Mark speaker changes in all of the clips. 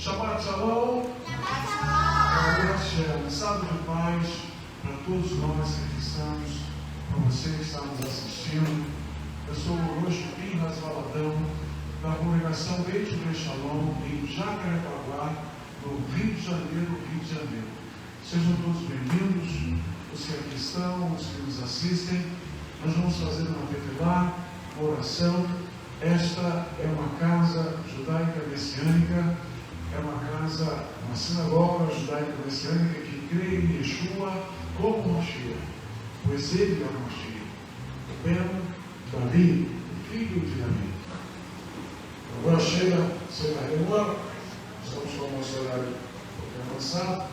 Speaker 1: Shabbat Shalom. Um sábado de paz para todos nós que estamos, para você que está nos assistindo. Eu sou hoje Pinhas Valadão, da congregação Beit Shalom, em Jacarepaguá, no Rio de Janeiro. Sejam todos bem-vindos, os que aqui estão, os que nos assistem. Nós vamos fazer uma tefilá, uma oração. Esta é uma casa judaica messiânica, é uma sinagoga judaica messiânica que crê em Yeshua como Mashiach, pois ele é o Mashiach, o Ben Davi, o filho de Davi. Agora chega, você vai embora, estamos com o nosso horário um pouquinho avançado,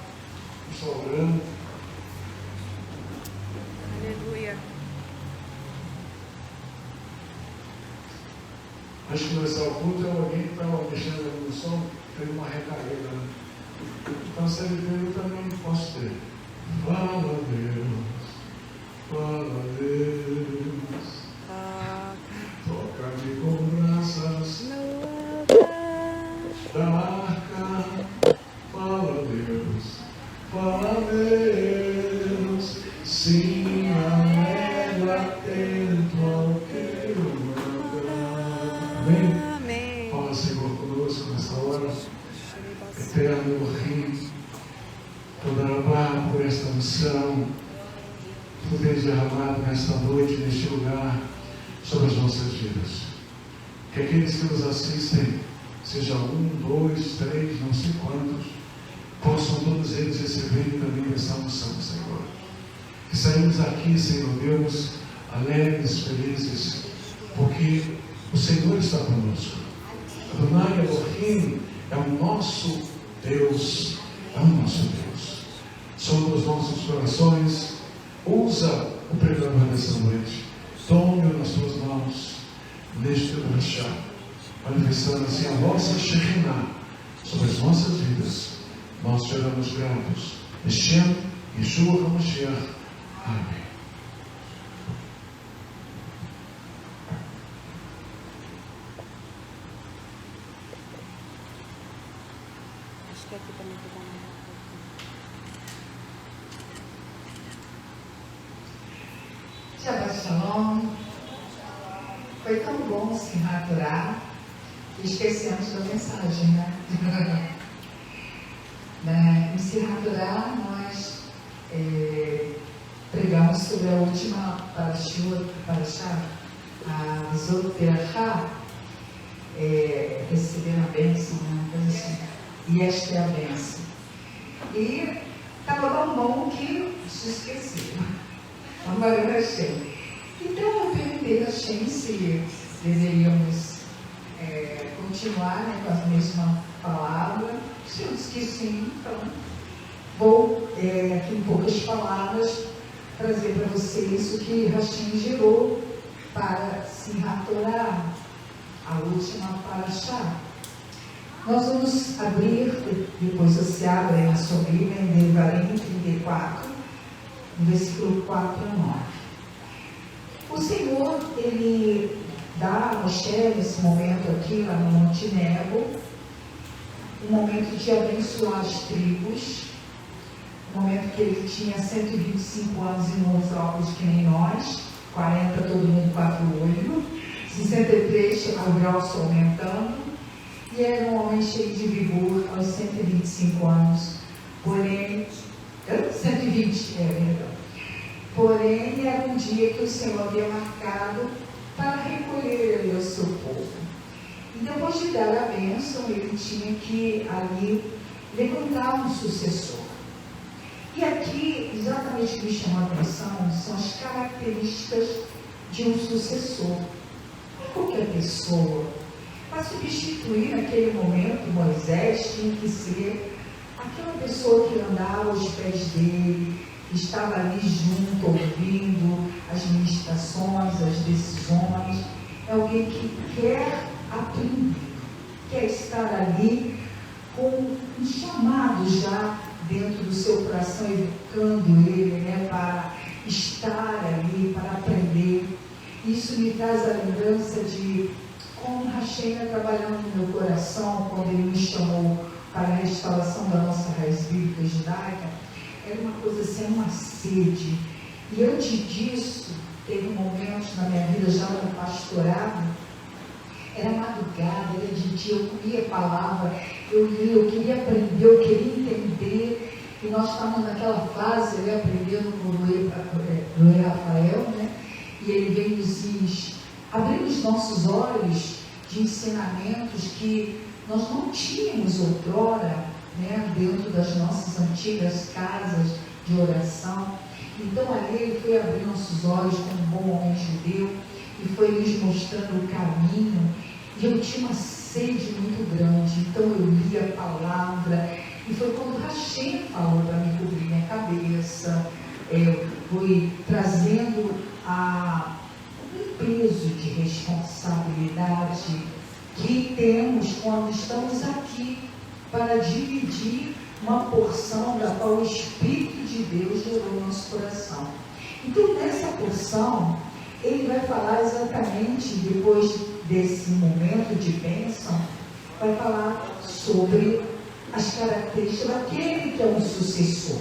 Speaker 1: estamos orando.
Speaker 2: Aleluia.
Speaker 1: Antes de começar o culto, alguém que estava mexendo no som, teve uma recarga, né? Então, se ele veio, eu também posso ter. Fala Deus, toca-me com graças da arca. Fala Deus, sim, alegra atento ao que eu mandar. Amém? Fala, Senhor, conosco nessa hora. Eterno Elohim, toda por esta missão, tu tens derramado nesta noite, neste lugar, sobre as nossas vidas. Que aqueles que nos assistem, seja 1, 2, 3, não sei quantos, possam todos eles receberem também essa unção, Senhor. Que saímos aqui, Senhor Deus, alegres, felizes, porque o Senhor está conosco. Adonai Elohim é o nosso Deus, Sobre os nossos corações, usa o pregador dessa noite, tome-o nas tuas mãos, neste rachá, manifestando assim a vossa Shekinah sobre as nossas vidas. Nós te damos gratos, Hashem, Yeshua HaMashiach. Amém.
Speaker 2: Aqui também
Speaker 3: Shabbat Shalom. Foi tão bom se raturar que esquecemos da mensagem, né? Em se raturar, nós pregamos sobre a última parashá, a Zoterachá, receber a bênção, coisa assim. E esta é a bênção. E estava tão bom que se esqueceu. Agora eu achei. Então eu perguntei a Hashem se deveríamos continuar, né, com a mesma palavra. O Senhor disse que sim, então vou aqui em poucas palavras trazer para vocês o que Hashem gerou para se ratorar, a última parashá. Nós vamos abrir, depois você abre na sua Bíblia, em Devarim 34, no versículo 4 a 9. O Senhor, Ele dá a Moshe, nesse momento aqui, lá no Monte Nebo, um momento de abençoar as tribos, um momento que ele tinha 125 anos e monóculos que nem nós, 40 todo mundo 4 olhos, 63 o grau só aumentando, e era um homem cheio de vigor aos 125 anos, porém, 120, porém era um dia que o Senhor havia marcado para recolher ele ao seu povo. E depois de dar a bênção, ele tinha que ali levantar um sucessor. E aqui, exatamente o que me chamou a atenção são as características de um sucessor. Não é qualquer pessoa. Para substituir naquele momento Moisés, tinha que ser aquela pessoa que andava aos pés dele, estava ali junto, ouvindo as ministrações, as decisões. É alguém que quer aprender, quer estar ali com um chamado já dentro do seu coração, educando ele, né, para estar ali, para aprender. Isso me traz a lembrança de como Hashem trabalhando no meu coração, quando ele me chamou para a restauração da nossa raiz bíblica judaica, era uma coisa assim, uma sede. E antes disso, teve momentos na minha vida, já no pastorado, era madrugada, era de dia, eu lia a palavra, eu lia, eu queria aprender, eu queria entender. E nós estávamos naquela fase, eu ia aprendendo com o Luiz Rafael, né? E ele veio nos diz, abrindo os nossos olhos de ensinamentos que nós não tínhamos outrora, né? Dentro das nossas antigas casas de oração. Então ali ele foi abrir nossos olhos como um bom homem judeu e foi nos mostrando o caminho. E eu tinha uma sede muito grande, então eu lia a palavra. E foi quando o Hashem falou para me cobrir minha cabeça, fui trazendo um peso de responsabilidade que temos quando estamos aqui para dividir uma porção da qual o Espírito de Deus gerou no nosso coração. Então, nessa porção, ele vai falar exatamente, depois desse momento de bênção, vai falar sobre as características daquele que é um sucessor.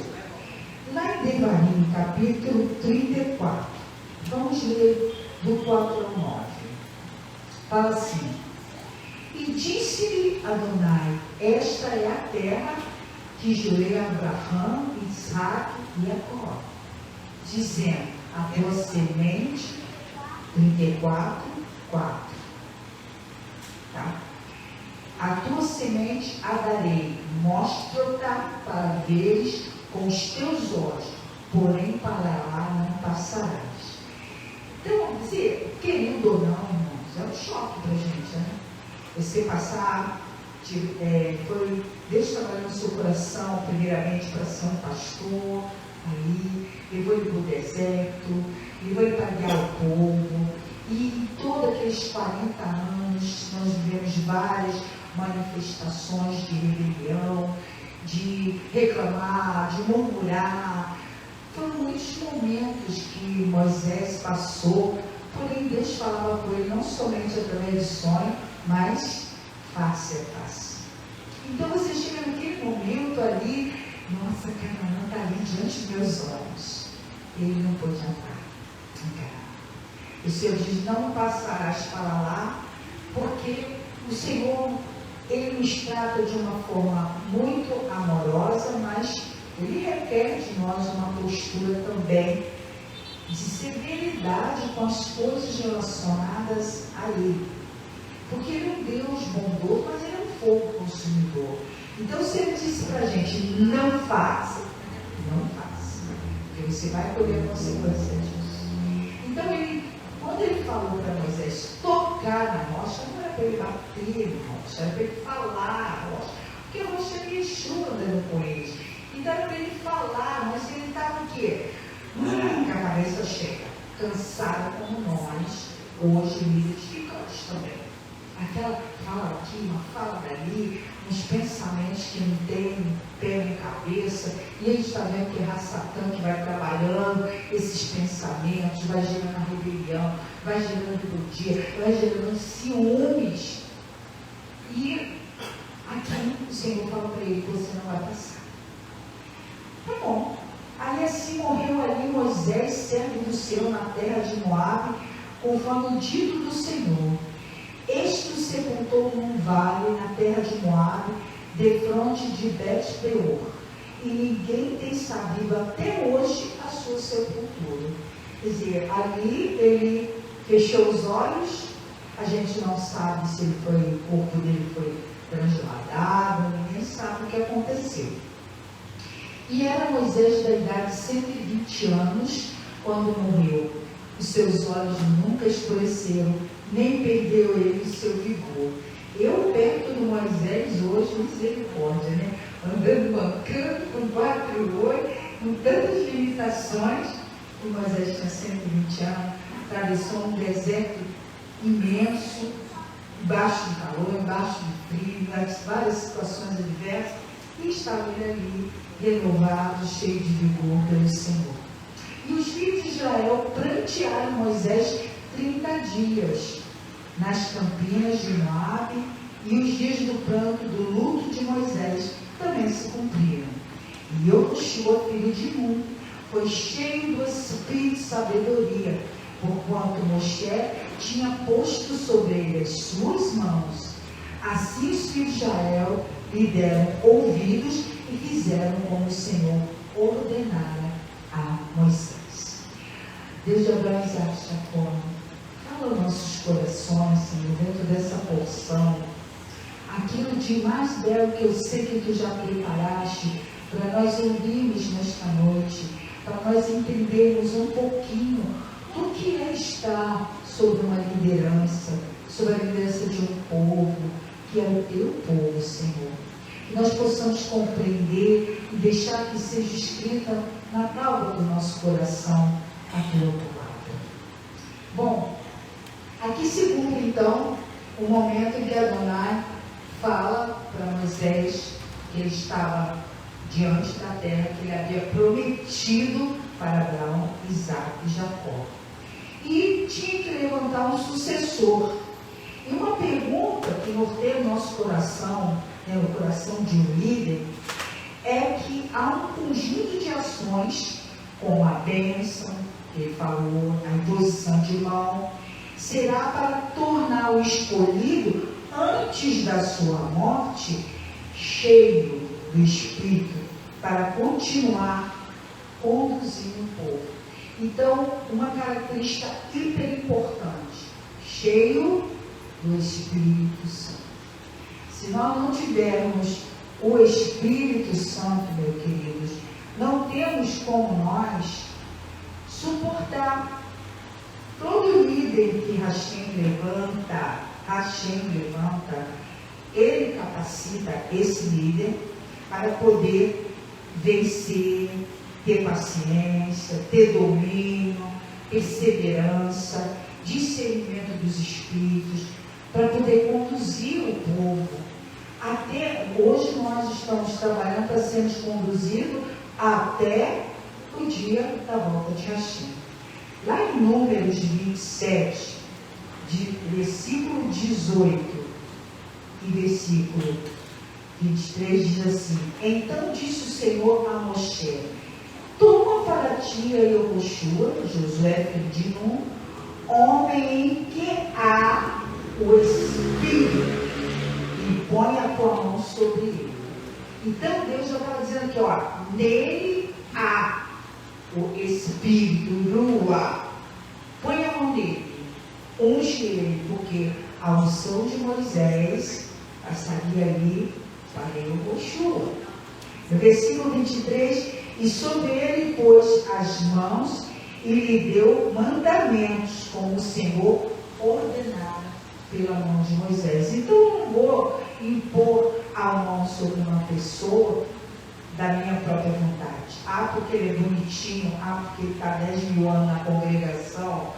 Speaker 3: Lá em Devarim, capítulo 34, vamos ler do 4 ao 9. Fala assim: e disse-lhe Adonai, esta é a terra que jurei a Abraão, Isaac e Jacó, dizendo, a tua semente, 34, 4. Tá? A tua semente a darei, mostra-te para veres com os teus olhos, porém para lá não passarás. Então, vamos dizer, querendo ou não, irmãos, é um choque para a gente, né? Você passar, foi Deus trabalhando no seu coração, primeiramente para ser um pastor, aí, levou ele para o deserto, levou ele para guiar o povo, e em todos aqueles 40 anos, nós vivemos várias manifestações de rebelião, de reclamar, de murmurar. Foram muitos momentos que Moisés passou, porém Deus falava com ele não somente através de sonho, mas face a face. Então você chega naquele momento ali, nossa, Canaã está ali diante dos meus olhos. Ele não pôde entrar. O Senhor diz, não passarás para lá, porque o Senhor, Ele nos trata de uma forma muito amorosa, mas Ele requer de nós uma postura também de severidade com as coisas relacionadas a Ele. Porque Ele é um Deus bondoso, mas Ele é um fogo consumidor. Então, se Ele disse para a gente, não faça, não faça, porque você vai colher a consequência disso. Então, quando Ele falou para Moisés tocar na rocha, não era para ele bater na rocha, era para ele falar a rocha, porque a rocha era Yeshua andando com eles. Então era para ele falar, mas ele estava o quê? Com a cabeça cheia, cansado como nós, hoje líderes ficamos também. Aquela fala aqui, uma fala dali, uns pensamentos que não tem pé nem cabeça, e a gente está vendo que é Satã que vai trabalhando esses pensamentos, vai gerando a rebelião, vai gerando rebeldia, vai gerando ciúmes. E aqui o Senhor fala para ele, você não vai passar. Tá bom. Aí assim morreu ali Moisés, servo do Senhor, na terra de Moabe, conforme o dito do Senhor. Este o sepultou num vale na terra de Moabe, defronte de Bet-peor, e ninguém tem sabido até hoje a sua sepultura. Quer dizer, ali ele fechou os olhos, a gente não sabe se o corpo dele foi transladado, ninguém sabe o que aconteceu. E era Moisés da idade de 120 anos quando morreu. Os seus olhos nunca escureceram, nem perdeu ele o seu vigor. Eu perto do Moisés hoje, misericórdia, né? Andando mancando, com 4 olhos, com tantas limitações. E Moisés tinha 120 anos, atravessou um deserto imenso, embaixo de calor, embaixo de frio, várias situações adversas, e estava ele ali, renovado, cheio de vigor pelo Senhor. E os filhos de Israel prantearam Moisés 30 dias nas campinas de Moabe, e os dias do pranto, do luto de Moisés, também se cumpriram. E Yoshua, filho de Nun, foi cheio do espírito de sabedoria, porquanto Moshe tinha posto sobre ele as suas mãos. Assim os filhos de Israel lhe deram ouvidos e fizeram como o Senhor ordenara a Moisés. Deus de Abraão, Isaac e Jacó, fala aos nossos corações, Senhor, dentro dessa porção, aquilo de mais belo que eu sei que Tu já preparaste para nós ouvirmos nesta noite, para nós entendermos um pouquinho do que é estar sobre uma liderança, sobre a liderança de um povo, que é o Teu povo, Senhor. Que nós possamos compreender e deixar que seja escrita na tábua do nosso coração a Tua palavra. Bom, aqui se cumpre então o momento em que Adonai fala para Moisés que ele estava diante da terra que ele havia prometido para Abraão, Isaac e Jacó. E tinha que levantar um sucessor. E uma pergunta que norteia o nosso coração, o coração de um líder, é que há um conjunto de ações, como a bênção, que ele falou, a imposição de mão, será para tornar o escolhido, antes da sua morte, cheio do Espírito, para continuar conduzindo o povo. Então, uma característica hiper importante, cheio do Espírito Santo. Se nós não tivermos o Espírito Santo, meus queridos, não temos como nós suportar. Todo líder que Hashem levanta, ele capacita esse líder para poder vencer, ter paciência, ter domínio, perseverança, discernimento dos espíritos, para poder conduzir o povo. Até hoje nós estamos trabalhando para sermos conduzidos até o dia da volta de Hashem. Lá em Números 27, versículo 18 e versículo 23 diz assim: Então disse o Senhor a Moshe: Toma para ti a Yoshua, Josué filho de Nun, homem em que há o Espírito, e põe a tua mão sobre ele. Então Deus já estava dizendo aqui, ó, nele há o Espírito, Rua, põe a mão nele, unge ele, porque a unção de Moisés passaria ali para Yoshua. No versículo 23, e sobre ele pôs as mãos e lhe deu mandamentos, como o Senhor ordenara pela mão de Moisés. Então eu não vou impor a mão sobre uma pessoa da minha própria vontade. Porque ele é bonitinho, porque ele está 10 mil anos na congregação,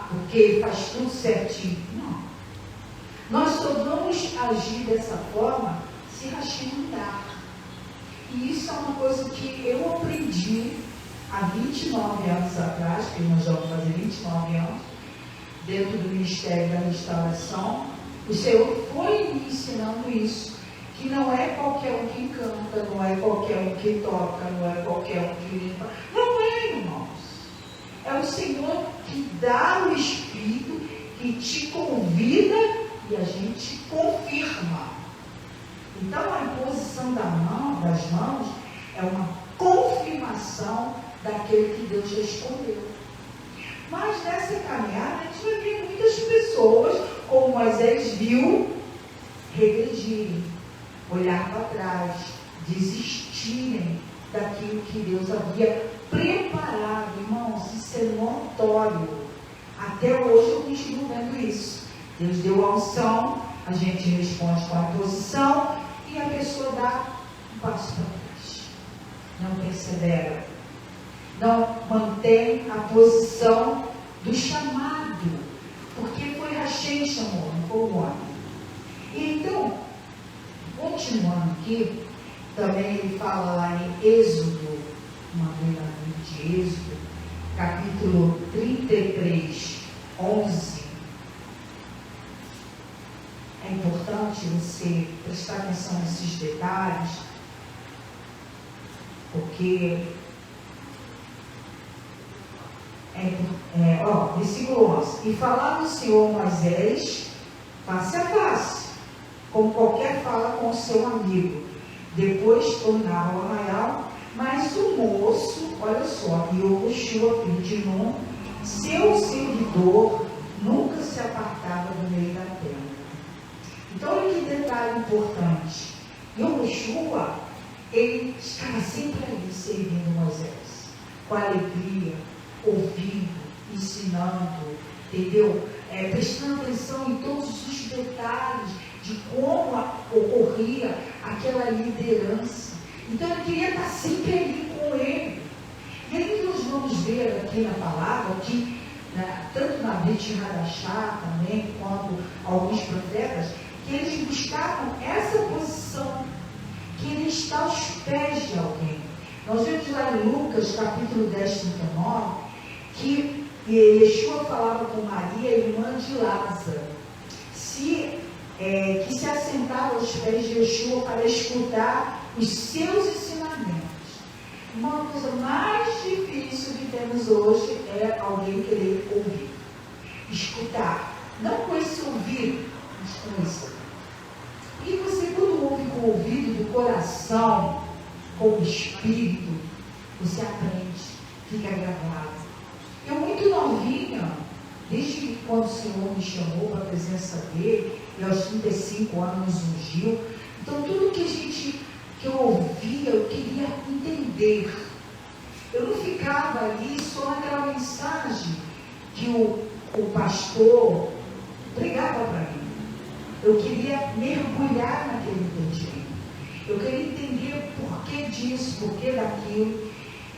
Speaker 3: porque ele faz tudo certinho. Não. Nós só vamos agir dessa forma se Hashem mandar. E isso é uma coisa que eu aprendi há 29 anos atrás, porque nós já vamos fazer 29 anos, dentro do Ministério da Restauração. O Senhor foi me ensinando isso, que não é qualquer um que canta, não é qualquer um que toca, não é qualquer um que limpa. Não é, irmãos. É o Senhor que dá o Espírito, que te convida e a gente confirma. Então a imposição das mãos é uma confirmação daquele que Deus respondeu. Mas nessa caminhada a gente vai ver muitas pessoas, como Moisés viu, regredirem, olhar para trás, desistirem daquilo que Deus havia preparado. Irmãos, isso é notório. Até hoje eu continuo vendo isso. Deus deu a unção, a gente responde com a posição e a pessoa dá um passo para trás. Não persevera. Não mantém a posição do chamado. Porque foi Hashem que chamou, não foi o homem. E então, continuando aqui, também ele fala lá em Êxodo, uma vez de Êxodo, capítulo 33, 11. é importante você prestar atenção nesses detalhes, porque versículo 11: e falava o Senhor a Moisés face a face, como qualquer fala com o seu amigo. Depois tornava ao arraial, mas o moço, olha só, Yoshua, filho de Nun, seu seguidor, nunca se apartava do meio da tenda. Então, olha que detalhe importante. Yoshua, ele estava sempre ali servindo Moisés, com alegria, ouvindo, ensinando, entendeu? Prestando atenção em todos os detalhes de como ocorria aquela liderança. Então, ele queria estar sempre ali com ele. E aí nós vamos ver aqui na palavra que, tanto na Brit Hadashah também, quanto alguns profetas, que eles buscavam essa posição, que ele está aos pés de alguém. Nós vemos lá em Lucas, capítulo 10, 39, que Yeshua falava com Maria, irmã de Lázaro, que se assentava aos pés de Yeshua para escutar os seus ensinamentos. Uma coisa mais difícil que temos hoje é alguém querer ouvir, escutar, não com esse ouvido, mas com esse. E você, quando ouve com o ouvido do coração, com o espírito, você aprende, fica gravado. Eu, muito novinha, desde quando o Senhor me chamou para a presença dele, e aos 35 anos nos ungiu, então tudo que eu ouvia, eu queria entender. Eu não ficava ali só naquela mensagem que o pastor pregava para mim. Eu queria mergulhar naquele entendimento. Eu queria entender por que disso, por que daquilo.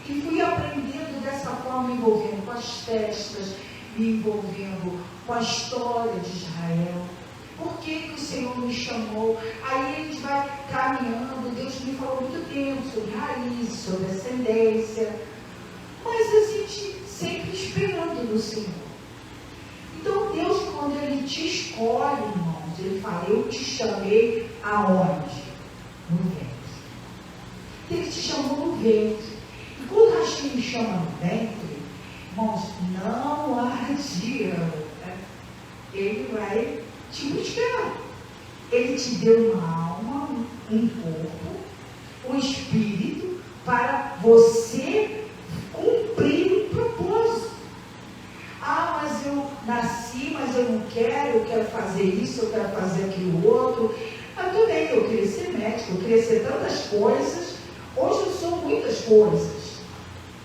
Speaker 3: E fui aprendendo dessa forma, me envolvendo com as festas, me envolvendo com a história de Israel. Por que o Senhor me chamou? Aí a gente vai caminhando. Deus me falou muito tempo sobre raiz, sobre ascendência. Mas a gente sempre esperando no Senhor. Então Deus, quando Ele te escolhe, irmãos, Ele fala: eu te chamei aonde? No ventre. Ele te chamou no ventre. E quando Hashem me chama no ventre, irmãos, não adianta. Ele vai te buscar. Ele te deu uma alma, um corpo, um espírito, para você cumprir um propósito. Ah, mas eu nasci, mas eu não quero, eu quero fazer isso, eu quero fazer aquilo outro. Eu também, eu queria ser médico, eu queria ser tantas coisas. Hoje eu sou muitas coisas,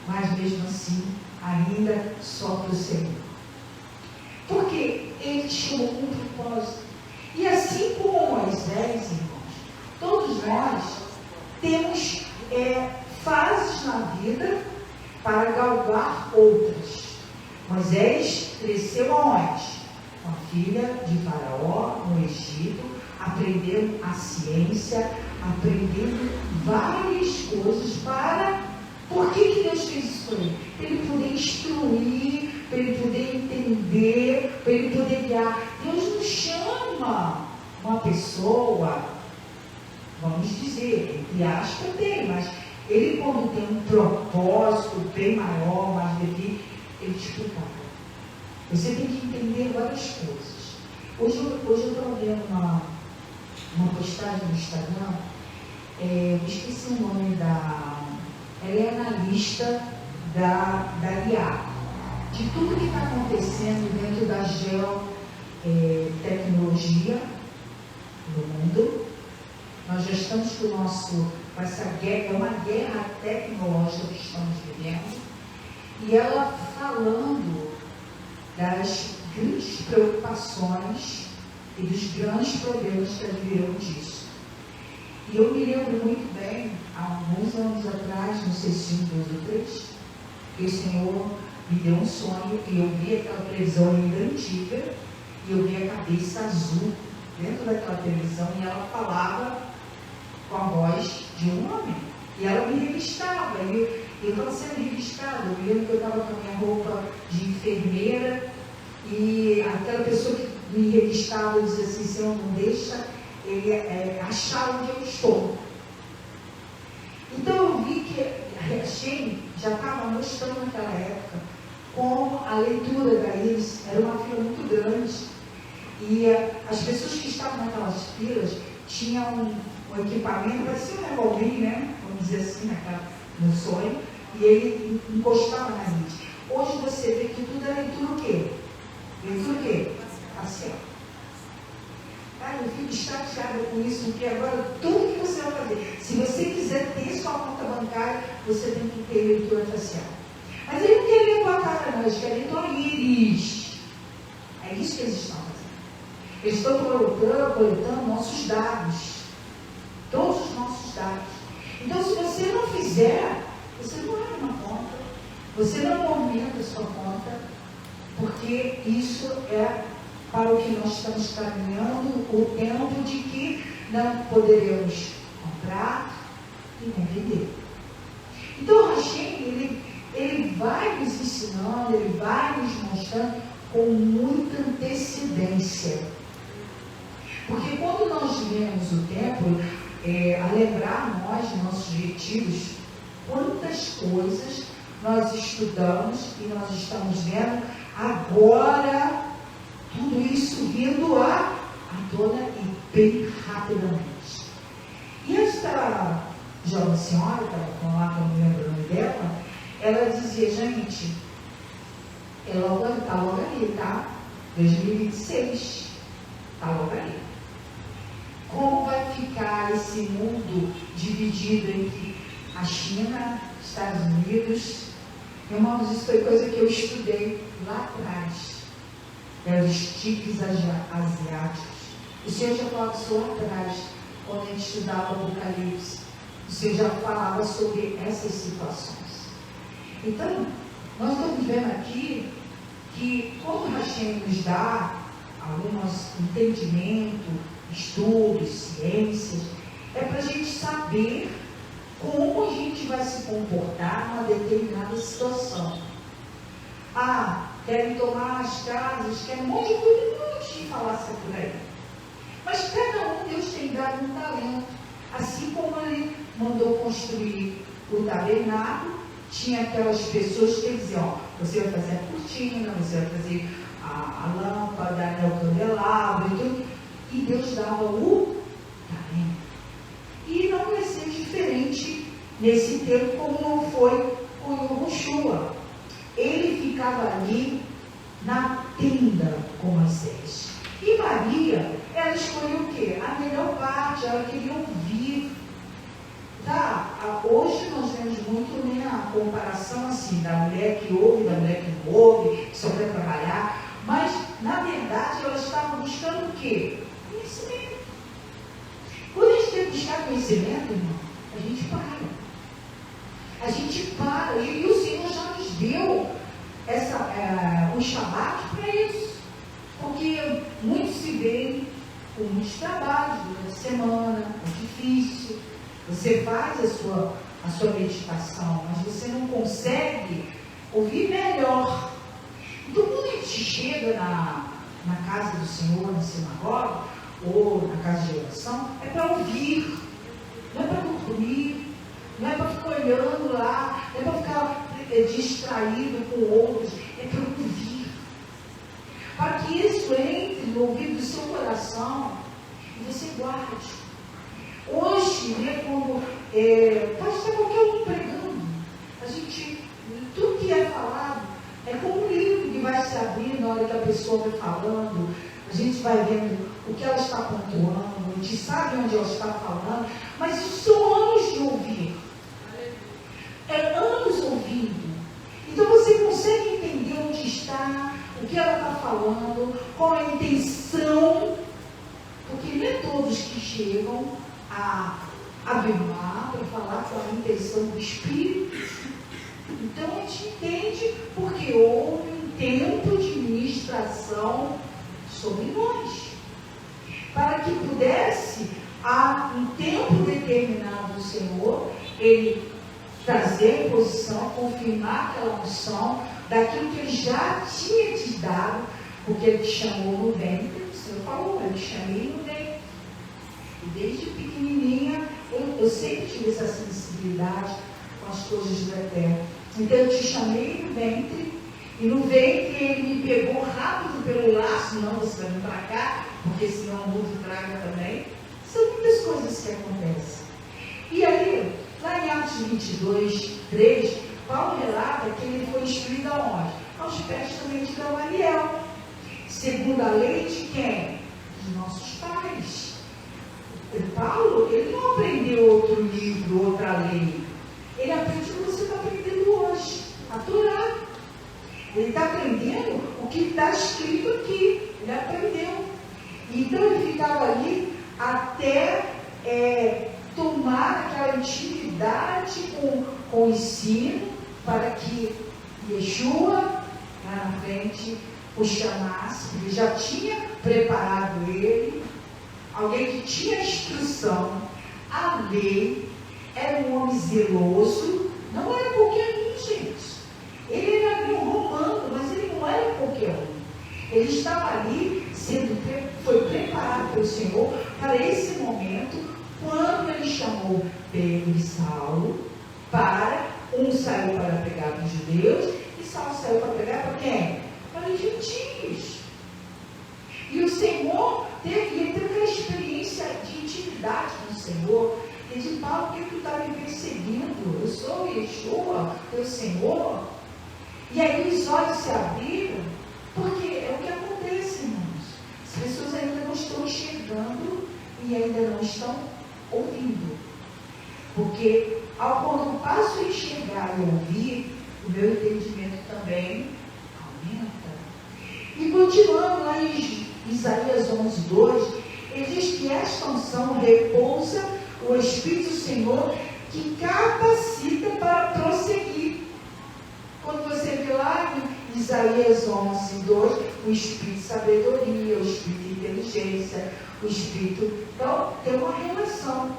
Speaker 3: mas mesmo assim, ainda só para o Senhor. Porque Ele te chamou com um propósito. E assim como Moisés, irmãos, todos nós temos fases na vida para galgar outras. Moisés cresceu aonde? Com a filha de Faraó, no Egito, aprendendo a ciência, aprendendo várias coisas para... Por que Deus fez isso com ele? Para ele poder instruir, para ele poder entender, para ele poder guiar. Deus não chama uma pessoa, vamos dizer, entre aspas tem, mas ele, quando tem um propósito bem maior, mais definido, ele te explicava. Você tem que entender várias coisas. Hoje eu estou vendo uma postagem no Instagram, eu esqueci o nome da... Ela é analista da IA, de tudo que está acontecendo dentro da geotecnologia no mundo. Nós já estamos com essa guerra, é uma guerra tecnológica que estamos vivendo, e ela falando das grandes preocupações e dos grandes problemas que advirão disso. E eu me lembro muito bem, há alguns anos atrás, não sei se 1, 2 ou 3, que o Senhor me deu um sonho e eu vi aquela televisão ainda antiga, e eu vi a cabeça azul dentro daquela televisão, e ela falava com a voz de um homem, e ela me revistava, e eu estava sendo revistada. Eu me lembro que eu estava com a minha roupa de enfermeira, e aquela pessoa que me registrava, eu dizia assim: Senhor, não deixa ele achar onde eu estou. Então eu vi que a Shane já estava mostrando naquela época como a leitura da Iris era uma fila muito grande. E as pessoas que estavam naquelas filas tinham um equipamento, parecia um revolvinho, né? Vamos dizer assim, no sonho, e ele encostava na gente. Hoje você vê que tudo é leitura o quê? Leitura o quê? Facial. Eu fico chateada com isso, porque agora tudo que você vai fazer, se você quiser ter sua conta bancária, você tem que ter leitura facial. Mas ele não quer ler com a cara, não, eles querem ler íris. É isso que eles estão fazendo. Eles estão coletando nossos dados. Todos os nossos dados. Então, se você não fizer, você não abre uma conta. Você não movimenta a sua conta, porque isso é para o que nós estamos caminhando, o tempo de que não poderemos comprar e nem vender. Então, o Hashem, ele vai nos ensinando, ele vai nos mostrando com muita antecedência. Porque quando nós vemos o templo, a lembrar nós, nossos retiros, quantas coisas nós estudamos e nós estamos vendo agora, tudo isso vindo à tona e bem rapidamente. E esta jovem senhora, que lá que eu não lembro o nome dela, ela dizia: gente, está logo ali, tá? 2026, está logo ali. Como vai ficar esse mundo dividido entre a China, Estados Unidos? Irmãos, isso foi coisa que eu estudei lá atrás. Os tiques asiáticos. O Senhor já falava isso lá atrás, quando a gente estudava o Apocalipse. O Senhor já falava sobre essas situações. Então, nós estamos vendo aqui que, como o Hashem nos dá alguns entendimento, estudos, ciências, é para a gente saber como a gente vai se comportar numa determinada situação. Querem tomar as casas, querem um monte de coisa, um monte de falácia por aí. Mas cada um, Deus tem dado um talento. Assim como ele mandou construir o tabernáculo, tinha aquelas pessoas que diziam: você vai fazer a cortina, você vai fazer a lâmpada, o candelabro e tudo. E Deus dava o talento. E não vai ser diferente nesse tempo, como não foi com o Yoshua. Ele ficava ali na tenda com Moisés. E Maria, ela escolheu o quê? A melhor parte, ela queria ouvir. Hoje nós vemos muito a comparação assim, da mulher que ouve, da mulher que não ouve, que só quer trabalhar. Mas, na verdade, elas estavam buscando o quê? Conhecimento. Quando a gente tem que buscar conhecimento, irmão, a gente para. A gente para. E o Senhor já nos deu o Shabat para isso. Porque muitos se veem com muitos trabalhos durante a semana, é difícil. Você faz a sua meditação, mas você não consegue ouvir melhor. Então, quando a gente chega na casa do Senhor, na sinagoga, ou na casa de oração, é para ouvir, não é para dormir, não é para ficar olhando lá, não é para ficar distraído com outros, é para ouvir. Para que isso entre no ouvido do seu coração e você guarde. Hoje, como pode ser qualquer um pregando, tudo que é falado é como um livro que vai se abrir na hora que a pessoa vai falando. A gente vai vendo o que ela está pontuando, a gente sabe onde ela está falando, mas isso são anos de ouvir. É anos ouvindo. Então você consegue entender onde está, o que ela está falando, qual é a intenção, porque nem todos que chegam a afirmar para falar com a intenção do Espírito. Então a gente entende porque houve um tempo de ministração sobre nós, para que pudesse, a um tempo determinado do Senhor, Ele trazer em posição, confirmar aquela unção daquilo que Ele já tinha te dado porque Ele te chamou no ventre, o Senhor falou, eu te chamei no ventre. E desde pequenininha, eu sempre tive essa sensibilidade com as coisas do Eterno. Então eu te chamei no ventre, e no ventre Ele me pegou rápido pelo laço, não, você vai vir para cá, porque senão o mundo traga também. São muitas coisas que acontecem. E aí, lá em Atos 22, 3, Paulo relata que ele foi instruído aonde? Aos pés também de Gamaliel. Segundo a lei de quem? Dos nossos pais. E Paulo, ele não aprendeu outro livro, outra lei. Ele aprende o que você está aprendendo hoje, a Torá. Ele está aprendendo o que está escrito aqui. Ele aprendeu. Então ele ficava ali até tomar aquela intimidade com o ensino, para que Yeshua, lá na frente, o chamasse, ele já tinha preparado ele, alguém que tinha instrução, a lei, era um homem zeloso, não era qualquer um, gente. Ele era um romano, mas ele não era qualquer um. Ele estava ali, foi preparado pelo Senhor para esse momento, quando ele chamou Pedro e Saulo, para, um saiu para pregar para os judeus, e Saulo saiu para pregar para quem? Para os gentios. E o Senhor teve aquela experiência de intimidade com o Senhor. Ele disse: Paulo, por que tu está me perseguindo? Eu sou Yeshua, teu Senhor. E aí os olhos se abriram, porque é o que acontece, irmãos. As pessoas ainda não estão enxergando e ainda não estão ouvindo. Porque quando eu passo a enxergar e ouvir, o meu entendimento também aumenta. E continuando lá em Isaías 11:2, ele diz que esta unção repousa o Espírito do Senhor, que capacita para prosseguir. Quando você vê lá em Isaías 11:2, o Espírito de sabedoria, o Espírito de inteligência, o Espírito... Então, tem uma relação.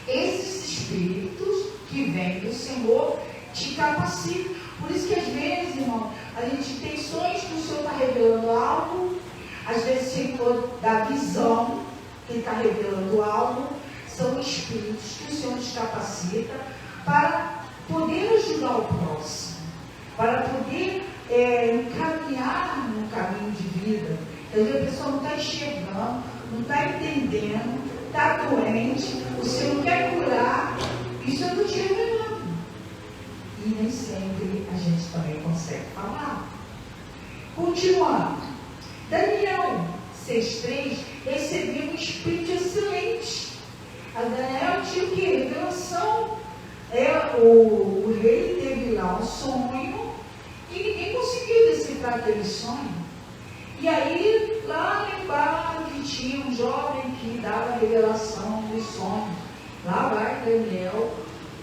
Speaker 3: Esses Espíritos que vêm do Senhor te capacitam. Por isso que às vezes, irmão, a gente tem sonhos que o Senhor está revelando algo, às vezes o Senhor dá visão, que está revelando algo. São Espíritos que o Senhor nos capacita para poder ajudar o próximo, para poder encaminhar no caminho de vida. Às vezes a pessoa não está enxergando, não está entendendo, está doente, o Senhor quer curar, isso eu estou te revelando. E nem sempre a gente também consegue falar. Continuando, Daniel 6:3 recebeu um espírito excelente. A Daniel tinha o que? Revelação. O rei teve lá um sonho e ninguém conseguiu decifrar aquele sonho. E aí, lá lembraram que tinha um jovem que dava revelação dos sonhos. Lá vai Daniel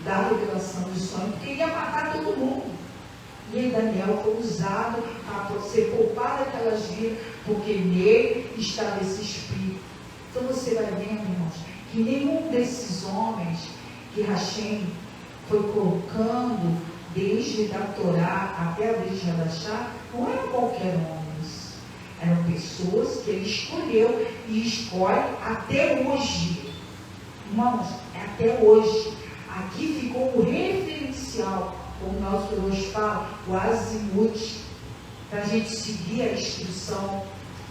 Speaker 3: dar revelação dos sonhos, porque ia matar todo mundo. E Daniel foi usado para ser poupado daquelas vidas, porque nele estava esse espírito. Então você vai vendo, irmãos, que nenhum desses homens que Hashem foi colocando desde a Torá até a Brit Hadashah, não eram qualquer homens. Eram pessoas que ele escolheu e escolhe até hoje. Irmãos, é até hoje. Aqui ficou o referencial, como o nosso hoje fala, o azimute, para a gente seguir a instrução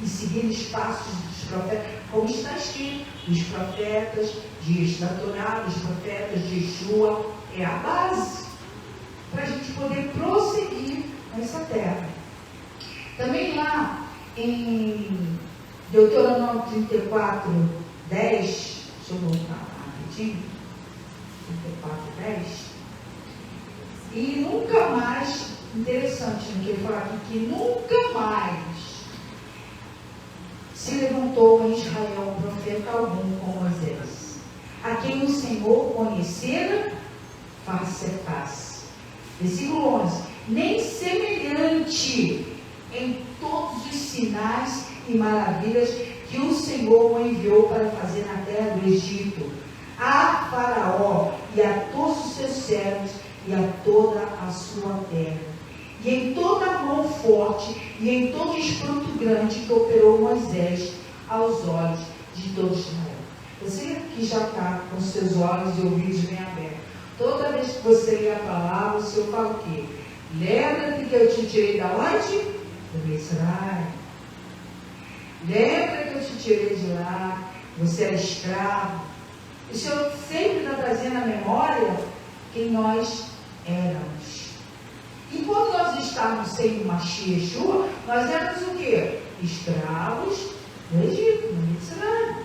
Speaker 3: e seguir os passos dos profetas, como está escrito, os profetas dias da Torá, os profetas de Yeshua, é a base para a gente poder prosseguir nessa terra. Também lá em Deuteronômio 34, 10, deixa eu voltar rapidinho, 34, 10, e nunca mais, interessante, não quero falar aqui, que nunca mais se levantou em Israel um profeta algum como Moisés, a quem o Senhor conhecera face a face. Versículo 11, nem semelhante em todos os sinais e maravilhas que o Senhor o enviou para fazer na terra do Egito, a Faraó e a todos os seus servos e a toda a sua terra, e em toda a mão forte e em todo espanto grande que operou Moisés aos olhos de todo Israel. Você que já está com seus olhos e ouvidos bem abertos, toda vez que você lê a palavra, o Senhor fala o quê? Lembra-te que eu te tirei da onde? Do Israel. Lembra que eu te tirei de lá, você era escravo. O Senhor sempre está trazendo à memória quem nós éramos. Enquanto nós estávamos sem o Mashiach Yeshua, nós éramos o quê? Escravos do Egito, no Israel.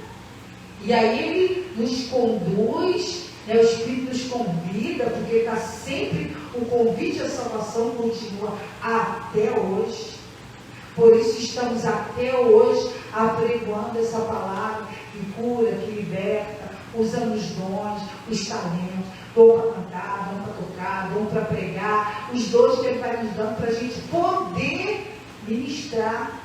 Speaker 3: E aí ele nos conduz, o Espírito nos convida, porque está sempre, o convite à salvação continua até hoje. Por isso estamos até hoje apregoando essa palavra que cura, que liberta, usando os dons, os talentos, dom para cantar, dom para tocar, dom para pregar, os dons que Ele vai nos dando para a gente poder ministrar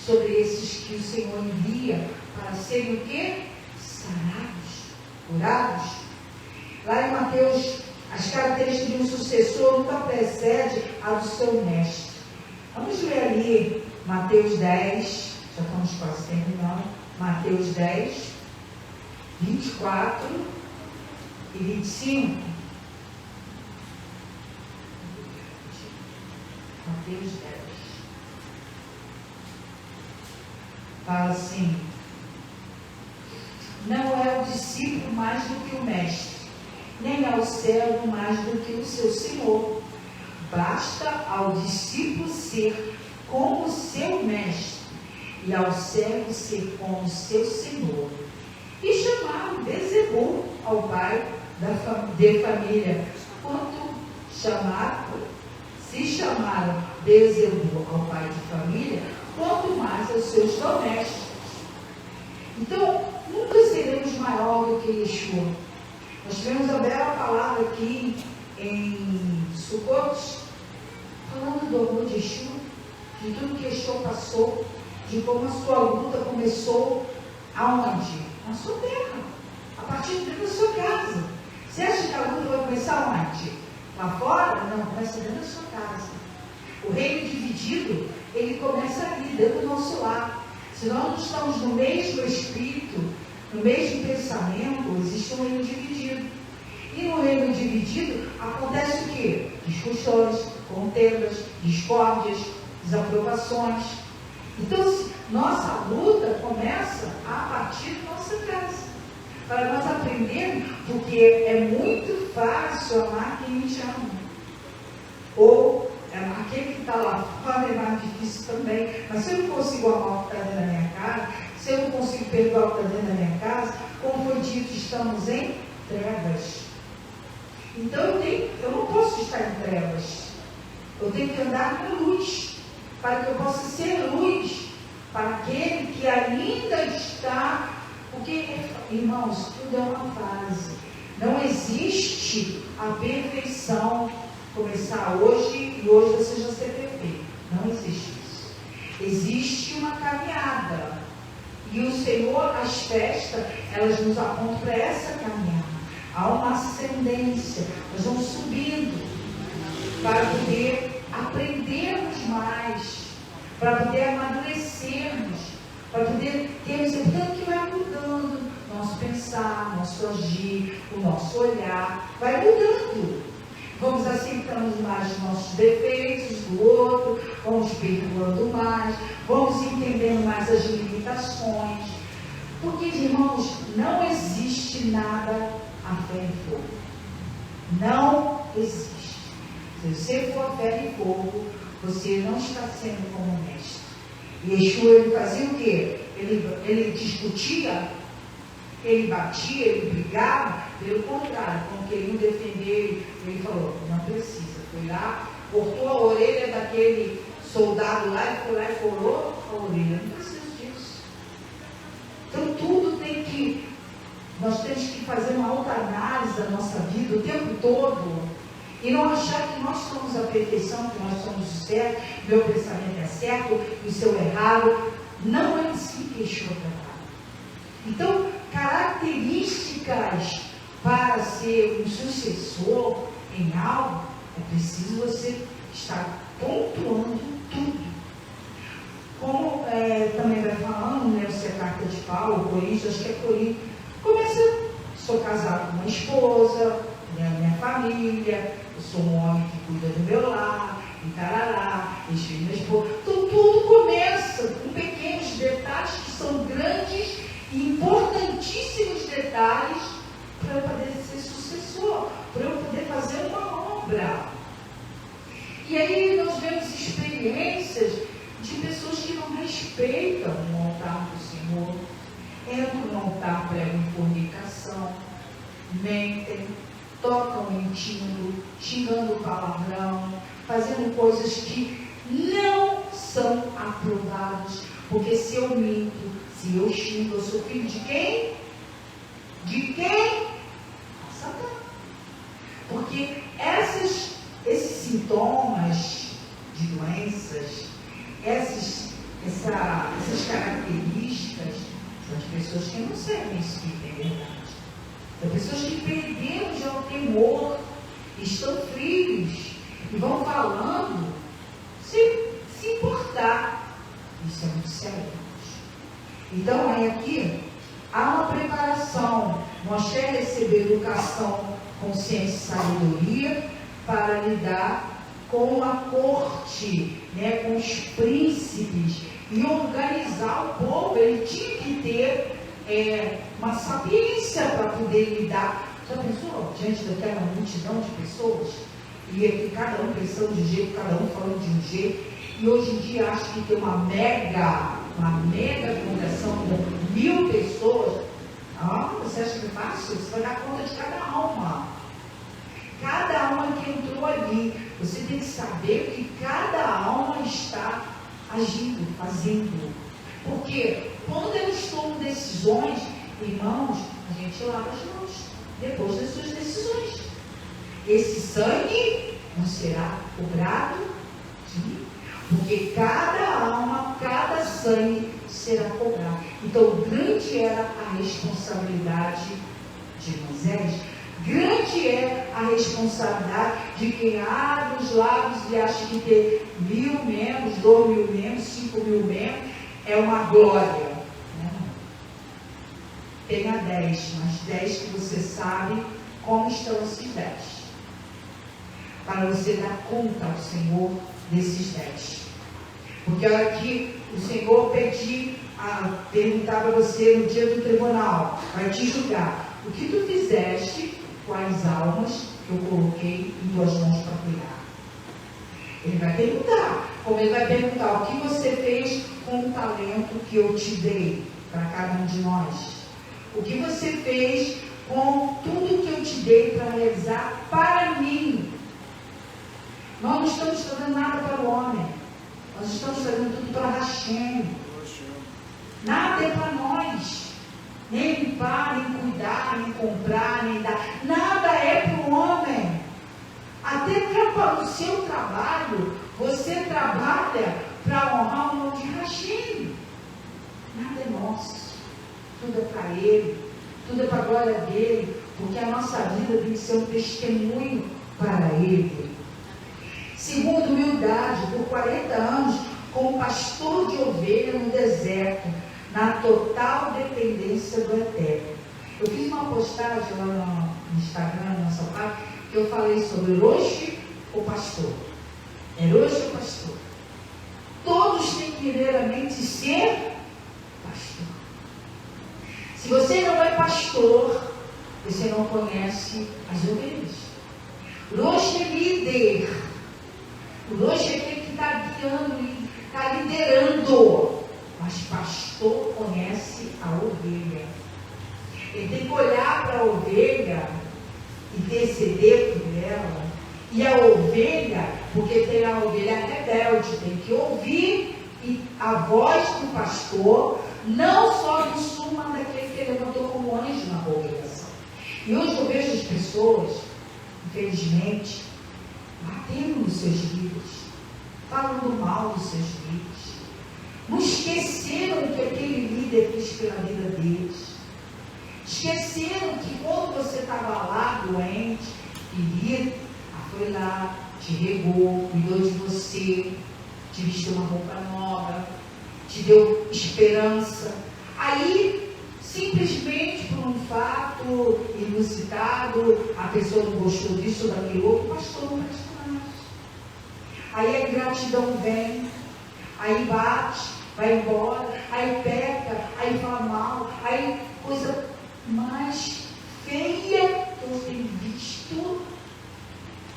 Speaker 3: sobre esses que o Senhor envia para serem o quê? Sanados, curados. Lá em Mateus, as características de um sucessor nunca precede a do seu mestre. Vamos ler ali Mateus 10, já estamos quase terminando, Mateus 10, 24 e 25. Mateus 10. Fala assim: não é o discípulo mais do que o mestre, nem é o servo mais do que o seu senhor. Basta ao discípulo ser como seu mestre e ao servo ser como seu senhor. E chamaram Beelzebul ao pai de família. Se chamaram Beelzebul ao pai de família, quanto mais aos seus domésticos. Então, nunca seremos maior do que Yeshua. Nós tivemos a bela palavra aqui em Sukkot, falando do amor de Yeshua, de tudo que Yeshua passou, de como a sua luta começou aonde? Na sua terra, a partir da sua casa. Você acha que a luta vai começar onde? Lá fora? Não, começa dentro da sua casa. O reino dividido, ele começa ali, dentro do nosso lar. Se nós não estamos no mesmo espírito, no mesmo pensamento, existe um reino dividido. E no reino dividido acontece o quê? Discussões, contendas, discórdias, desaprovações. Então, nossa luta começa a partir da nossa casa. Para nós aprendermos, porque é muito fácil amar quem te ama. Ou aquele que está lá fora é mais difícil também. Mas se eu não consigo amar o que está dentro da minha casa, se eu não consigo perdoar o que está dentro da minha casa, como foi dito, estamos em trevas. Então eu não posso estar em trevas. Eu tenho que andar com luz, para que eu possa ser luz para aquele que ainda está. Porque, irmãos, tudo é uma fase. Não existe a perfeição. Começar hoje e hoje você já ser perfeito. Não existe isso. Existe uma caminhada. E o Senhor, as festas, elas nos apontam para essa caminhada. Há uma ascendência. Nós vamos subindo para poder aprendermos mais, para poder amadurecermos, para poder termos tanto que vai mudando nosso pensar, nosso agir, o nosso olhar, vai mudando. Vamos aceitando mais os nossos defeitos do outro, vamos perdoando mais, vamos entendendo mais as limitações. Porque, irmãos, não existe nada a ferro e fogo. Não existe. Se você for ferro e fogo, você não está sendo como mestre. Yeshua, ele fazia o quê? Ele discutia, ele batia, ele brigava. Pelo contrário, quando queriam defender, ele falou, não precisa. Foi lá, cortou a orelha daquele soldado lá, e foi lá e corou a orelha. Não precisa disso. Então tudo tem que, nós temos que fazer uma autoanálise da nossa vida o tempo todo. E não achar que nós somos a perfeição, que nós somos o certo, meu pensamento é certo, e o seu é errado. Não é assim que Yeshua trabalha. Então, características para ser um sucessor em algo, é preciso você estar pontuando tudo. como também vai falando, né, se é carta de Paulo, Coríntios, acho que é Coríntios, começa, sou casado com uma esposa, né, minha família, eu sou um homem que cuida do meu lar, e tarará, filho minha esposa. Então tudo começa com pequenos detalhes que são grandes e importantíssimos detalhes para eu poder ser sucessor, para eu poder fazer uma obra. E aí nós vemos experiências de pessoas que não respeitam o altar do Senhor, entram no altar, pregam fornicação, mentem, tocam mentindo, xingando palavrão, fazendo coisas que não são aprovadas, porque se eu minto, se eu xingo, eu sou filho de quem? De quem? Satã. Porque esses sintomas de doenças, essas características, são de pessoas que não servem isso que tem verdade. São pessoas que perderam já o temor, estão frios e vão falando se importar. Isso é muito sério. Então, aí aqui há uma preparação. Nós queremos receber educação, consciência e sabedoria para lidar com a corte, né, com os príncipes e organizar o povo. Ele tinha que ter uma sapiência para poder lidar. Já pensou diante daquela multidão de pessoas? E aqui cada um pensando de um jeito, cada um falando de um jeito. E hoje em dia acho que tem uma mega congregação com 1000 pessoas. Você acha que é fácil? Você vai dar conta de cada alma. Cada alma que entrou ali. Você tem que saber que cada alma está agindo, fazendo. Porque quando eles tomam decisões, irmãos, a gente lava as mãos depois das suas decisões. Esse sangue não será cobrado de mim. Porque cada alma, cada sangue será cobrado. Então, grande era a responsabilidade de Moisés. Grande é a responsabilidade de quem abre os lábios e acha que ter 1000 membros, 2000 membros, 5000 membros é uma glória. Não. Tenha 10, mas 10 que você sabe como estão esses 10. Para você dar conta ao Senhor desses 10. Porque a hora que o Senhor perguntar para você no dia do tribunal, vai te julgar, o que tu fizeste com as almas que eu coloquei em tuas mãos para cuidar? Ele vai perguntar, como ele vai perguntar, o que você fez com o talento que eu te dei para cada um de nós? O que você fez com tudo que eu te dei para realizar para mim? Nós não estamos fazendo nada para o homem. Nós estamos fazendo tudo para Hashem. Nada é para nós. Nem limpar, nem cuidar, nem comprar, nem dar. Nada é para o homem. Até para o seu trabalho, você trabalha para honrar o nome de Hashem. Nada é nosso. Tudo é para Ele. Tudo é para a glória dEle. Porque a nossa vida tem que ser um testemunho para Ele. Segundo, humildade, por 40 anos, como pastor de ovelha no deserto, na total dependência do Eterno. Eu fiz uma postagem lá no Instagram, na nossa página, que eu falei sobre Roche ou pastor. É Roche ou pastor? Todos têm que primeiramente ser pastor. Se você não é pastor, você não conhece as ovelhas. Roche é líder. O Roche é aquele que está guiando, está liderando. Mas pastor conhece a ovelha. Ele tem que olhar para a ovelha e interceder por ela. E a ovelha, porque tem a ovelha rebelde, tem que ouvir a voz do pastor, não só do sul, mas daquele que ele levantou como anjo na congregação. E hoje eu vejo as pessoas, infelizmente, batendo nos seus líderes, falando mal dos seus líderes. Não esqueceram o que aquele líder fez pela vida deles. Esqueceram que quando você estava lá, doente, ferido, foi lá, te regou, cuidou de você, te vestiu uma roupa nova, te deu esperança. Aí, simplesmente por um fato inusitado, a pessoa não gostou disso ou daquele outro, o pastor não presta mais. Aí a ingratidão vem, aí bate, vai embora, aí peca, aí fala mal, aí coisa mais feia que eu tenho visto,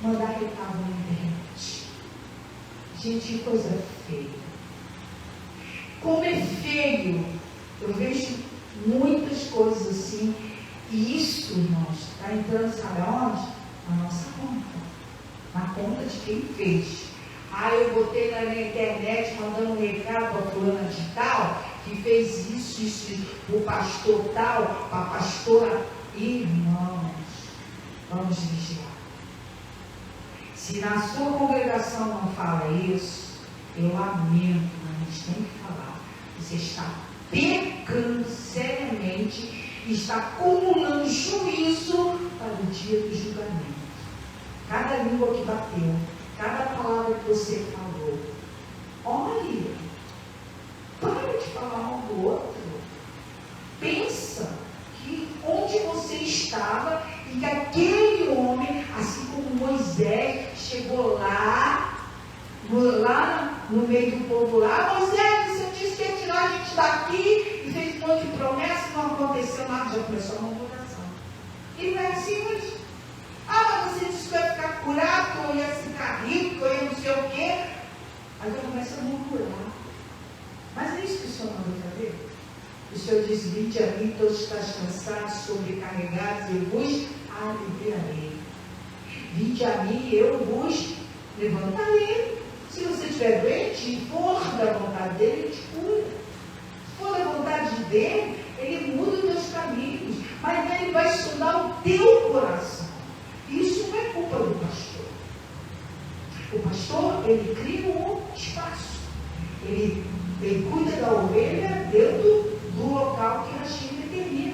Speaker 3: mandar recado na internet. Gente, que coisa feia. Como é feio. Eu vejo muitas coisas assim. E isso, irmãos, está entrando, sabe aonde? Na nossa conta. Na conta de quem fez. Eu botei na minha internet mandando um recado para a fulana de tal, que fez isso, o pastor tal, para a pastora. Irmãos, vamos vigiar. Se na sua congregação não fala isso, eu lamento, mas a gente tem que falar. Você está pecando seriamente e está acumulando juízo para o dia do julgamento. Cada língua que bateu, cada palavra que você falou, olhe, pare de falar um do outro. Pensa que onde você estava e que aquele homem, assim como Moisés, chegou lá no meio do povo lá. Moisés, você disse que ia tirar a gente daqui e fez um monte de promessa, não aconteceu nada, já começou uma murmuração. E não é assim hoje. Mas você disse que eu ia ficar curado, que eu ia ficar rico, que eu ia não sei o quê. Aí eu começo a murmurar. Mas é isso que o Senhor mandou fazer? O Senhor diz: vinde a mim, todos estás cansados, sobrecarregados, eu vos aliviarei. Vinde a mim, eu vos levantarei. Se você estiver doente e for da vontade dele, ele te cura. Se for da vontade dele, ele muda os teus caminhos. Mas ele vai sondar o teu coração. Isso não é culpa do pastor. O pastor, ele cria um espaço. Ele cuida da ovelha dentro do local que Hashem determina.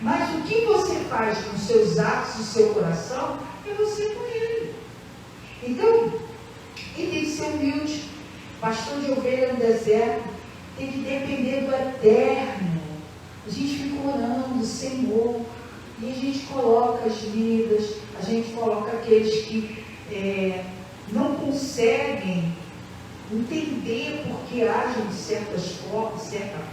Speaker 3: Mas o que você faz com os seus atos e seu coração é você com ele. Então, ele tem que ser humilde. Pastor de ovelha no deserto tem que depender do eterno. A gente fica orando, Senhor, e a gente coloca as vidas, a gente coloca aqueles que não conseguem entender por que agem de certa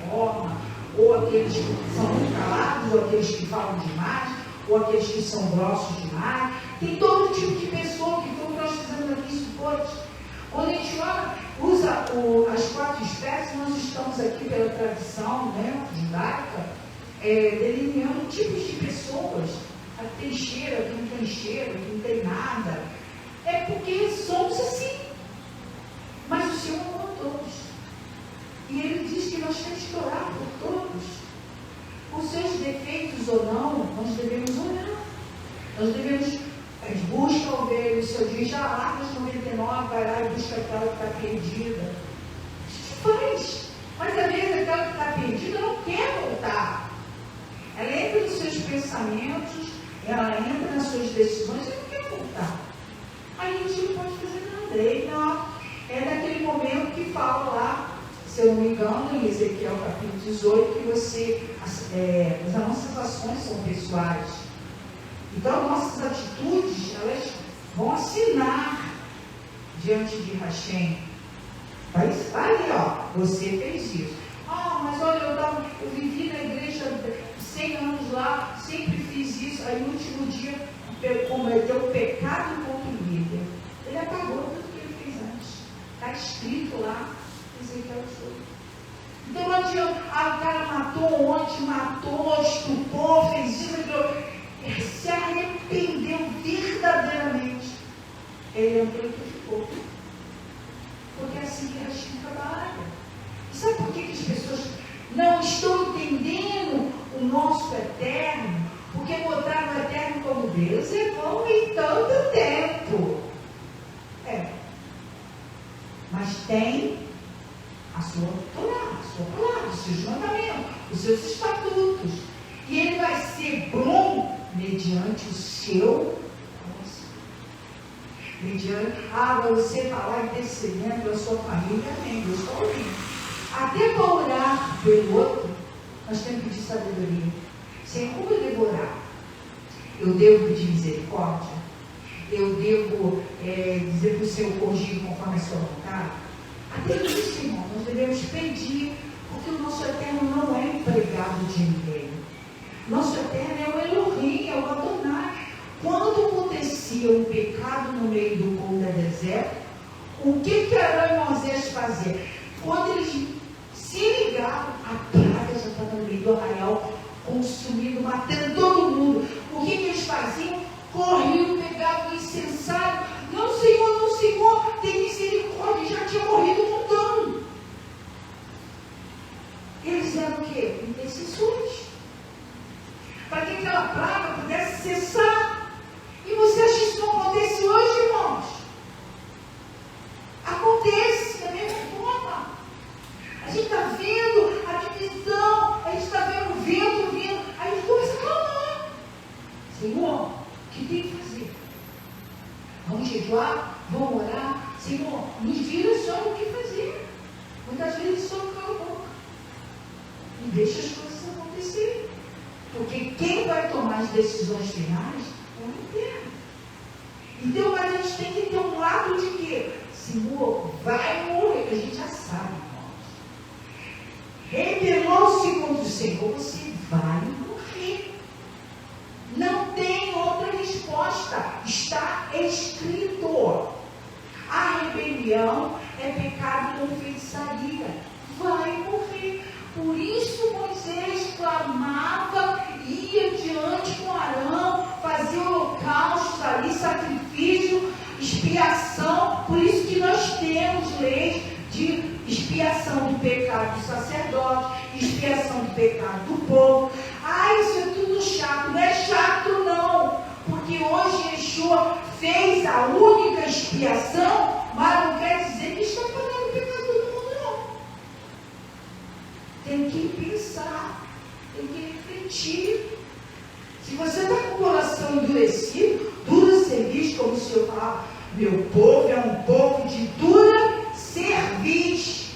Speaker 3: forma, ou aqueles que são muito calados, ou aqueles que falam demais, ou aqueles que são grossos demais. Tem todo tipo de pessoa, que foi o que nós fizemos aqui isso hoje. Quando a gente usa as 4 espécies, nós estamos aqui pela tradição judaica, delineando tipos de pessoas. A que tem cheiro, a que não tem cheiro, a que não tem nada. É porque somos assim. Mas o Senhor amou a todos. E Ele diz que nós temos que orar por todos. Com seus defeitos ou não, nós devemos orar. Nós devemos, busca a ovelha, o Senhor diz, já larga os 99, vai lá e busca aquela que está perdida. A gente faz. Mas às vezes aquela que está perdida não quer voltar. Ela entra nos seus pensamentos, ela entra nas suas decisões e não quer voltar. Aí a gente não pode fazer nada. Ele não. É naquele momento que fala lá, se eu não me engano, em Ezequiel capítulo 18, que as nossas ações são pessoais. Então, nossas atitudes, elas vão assinar diante de Hashem. Vai ali, você fez isso. Mas olha, eu vivi na igreja 100 anos lá, sempre fiz isso. Aí, no último dia, cometeu o pecado contra o líder. Ele apagou tudo que ele fez antes. Está escrito lá, Ezequiel 18. Então não adianta, o cara matou ontem, matou, estupou, fez isso, se arrependeu verdadeiramente. Ele entrou e ficou. Porque é assim que a gente trabalha. E sabe por que as pessoas não estão entendendo o nosso eterno? Porque botaram o eterno como Deus é bom em tanto tempo. Mas tem a sua Torá, a sua palavra, os seus mandamentos, os seus estatutos. E ele vai ser bom mediante o seu coração. Mediante, você falar e descendendo da sua família, amém. Deus está ouvindo. Até para orar pelo outro, nós temos que pedir sabedoria. Senhor, como eu devo orar? Eu devo pedir misericórdia? Eu devo dizer para o Senhor corrigir conforme a sua vontade? Até isso, irmão, nós devemos pedir, porque o nosso Eterno não é empregado de ninguém. Nosso Eterno é o Elohim, é o Adonai. Quando acontecia um pecado no meio do povo do deserto, o que Arão e Moisés faziam? Quando eles se ligaram, a praga já estava no meio do arraial, consumindo, matando todo mundo. O que eles faziam? Corriam, pegavam o incensário. Não, Senhor, tem misericórdia, já tinha morrido um montão. Eles eram o quê? Intercessores. Para que aquela praga pudesse cessar. E você acha que isso não acontece hoje, irmãos? Acontece da mesma forma. A gente está vendo a divisão, a gente está vendo o vento vindo, a gente começa a clamar. Senhor, o que tem que fazer? Vamos jejuar? Vamos orar? Senhor, nos direciona o que fazer. Muitas vezes só cala a boca e deixa as coisas acontecerem. Porque quem vai tomar as decisões finais é o Eterno. Então, mas a gente tem que ter um lado de quê? Senhor, vai morrer, que a gente já sabe, irmãos. Rebelou-se contra o Senhor, você vai morrer. Não tem outra resposta. Está escrito. A rebelião é pecado com feitiçaria. Vai morrer. Por isso Moisés clamava, ia diante com Arão, fazia holocaustos ali, sacrifício, expiação. Por isso que nós temos leis de expiação do pecado do sacerdote, expiação do pecado do povo. Isso é tudo chato. Não é chato não, porque hoje Yeshua fez a única expiação, mas não quer dizer que está pagando o pecado do mundo, não. Tem que pensar, tem que refletir. Se você está com o coração endurecido, dura cerviz, como o Senhor falava, meu povo é um povo de dura cerviz.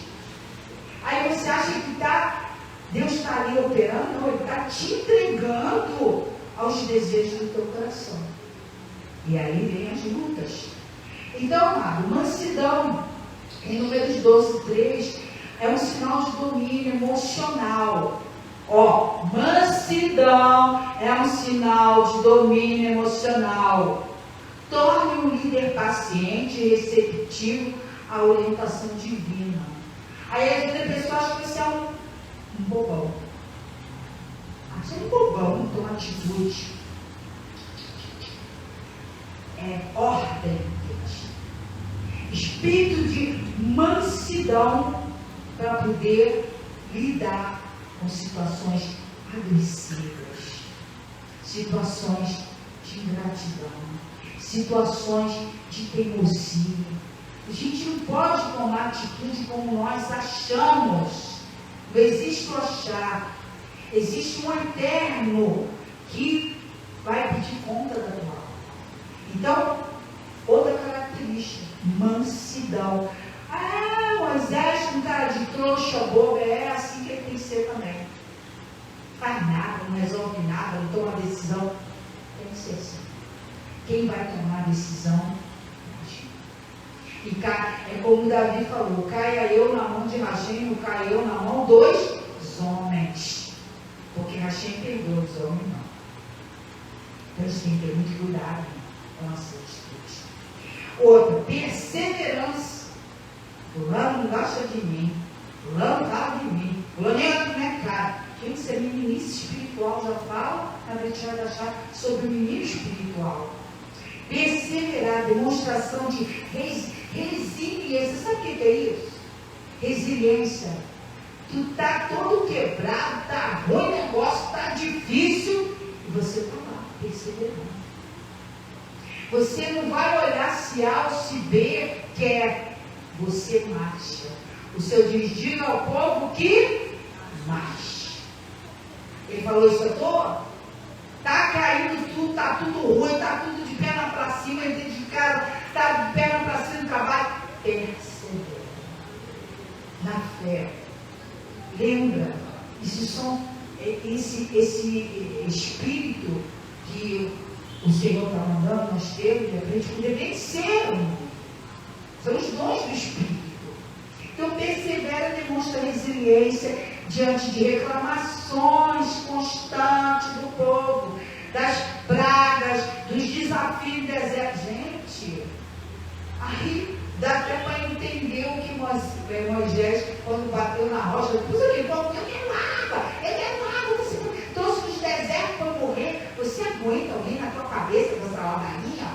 Speaker 3: Aí você acha que Deus está ali operando? Não, Ele está te entregando aos desejos do teu coração. E aí vem as lutas. Então, amado, mansidão, em Números 12:3, é um sinal de domínio emocional. Mansidão é um sinal de domínio emocional. Torne um líder paciente e receptivo à orientação divina. Aí às vezes a pessoa acha que você é um bobão. Você é um bobão, não toma atitude. É ordem de Deus. Espírito de mansidão para poder lidar com situações agressivas, situações de ingratidão, situações de teimosia. A gente não pode tomar atitude como nós achamos. Não existe o achar. Existe um Eterno que vai pedir conta da tua alma. Então, outra característica, mansidão. Moisés, um cara de trouxa, bobo, é assim que ele tem que ser também. Faz nada, não resolve nada, não toma decisão. Tem que ser assim. Quem vai tomar a decisão? E é como Davi falou, caia eu na mão de Rachem, não caia eu na mão dos homens. Porque Rachem perdoa, os homens não. Então a gente tem que ter muito cuidado com nossas atitudes. Outra, perseverança. Fulano não gosta de mim, fulano fala de mim, fulano entra na minha cara. Gente, isso é meninice espiritual, já fala, a gente vai achar sobre o menino espiritual. Perseverar, demonstração de resiliência. Sabe o que é isso? Resiliência. Tu está todo quebrado, está ruim o negócio, está difícil, e você está lá, perseverando. Você não vai olhar se A ou se B quer. Você marcha. O Senhor diz, diga ao povo que marche. Ele falou isso à toa? Está caindo tudo, está tudo ruim, está tudo de perna para cima, dentro de casa, está de perna para cima no trabalho. Persevera. Na fé. lembra, esse espírito que o Senhor está mandando nós termos, para a gente poder vencer o mundo. São os dons do Espírito. Então, persevera e demonstra resiliência diante de reclamações constantes do povo, das pragas, dos desafios do deserto. Gente, aí dá até para entender o que Moisés, quando bateu na rocha, depois ele falou, eu quero água, então se os desertos vão morrer, você aguenta alguém na tua cabeça com essa ladainha?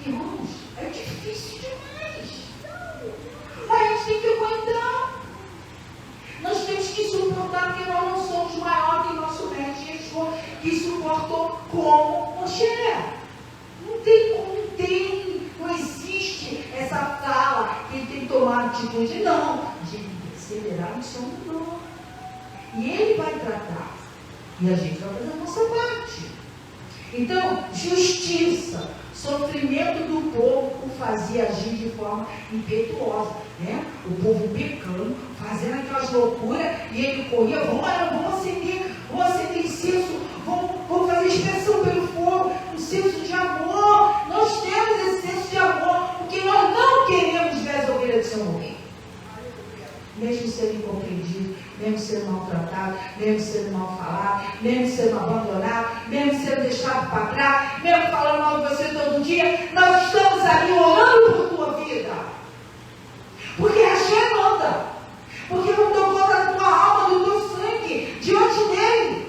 Speaker 3: Irmãos, é difícil demais. Mas a gente tem que aguentar. Nós temos que suportar, porque nós não somos maiores que nosso mestre Jesus, que suportou como Moshe. Não existe essa fala que ele tem que tomar atitude. Não, a gente tem que acelerar no seu mudou. E ele vai tratar. E a gente vai fazer a nossa parte. Então, justiça, sofrimento do povo o fazia agir de forma impetuosa, né? O povo pecando, fazendo aquelas loucuras, e ele corria, vamos acender incenso, vamos fazer expressão pelo fogo, um senso de amor. Nós temos esse senso de amor, porque nós não queremos ver as ovelhas do Senhor morrer. Mesmo sendo incompreendido, mesmo sendo maltratado, mesmo sendo mal falado, mesmo sendo abandonado, mesmo sendo deixado para trás, mesmo falando mal de você todo dia, nós estamos ali orando por tua vida. Porque Hashem manda. Porque não deu conta da tua alma, do teu sangue, diante dele.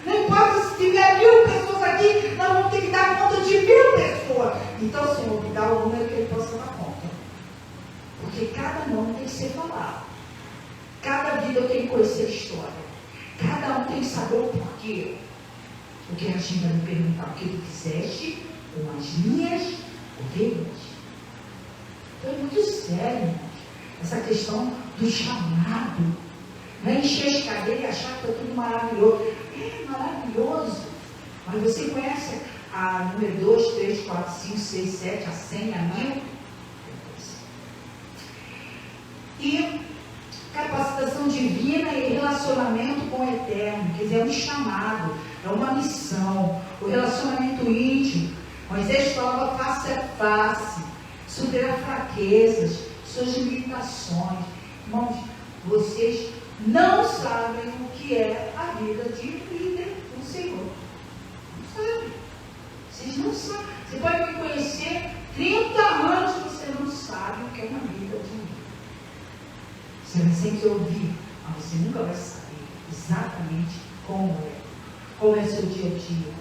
Speaker 3: Não importa se tiver 1000 pessoas aqui, nós vamos ter que dar conta de 1000 pessoas. Então, Senhor, me dá o número que ele possa dar conta. Porque cada nome tem que ser falado. Cada vida eu tenho que conhecer a história. Cada um tem que saber o porquê. Porque a gente vai me perguntar o que tu fizeste com as minhas ovelhas. Então é muito sério, irmãos, essa questão do chamado. Não é encher as cadeiras e achar que está tudo maravilhoso. É maravilhoso. Mas você conhece a número 2, 3, 4, 5, 6, 7, a 100, a 1000? E capacitação divina e relacionamento com o Eterno. Quer dizer, é um chamado, é uma missão. O relacionamento íntimo. Moisés falava face a face, superar fraquezas, suas limitações. Irmãos, vocês não sabem o que é a vida de líder do Senhor. Não sabem. Vocês não sabem. Você pode me conhecer 30 anos, você não sabe o que é uma vida de líder. Você vai sempre ouvir, mas você nunca vai saber exatamente como é seu dia a dia,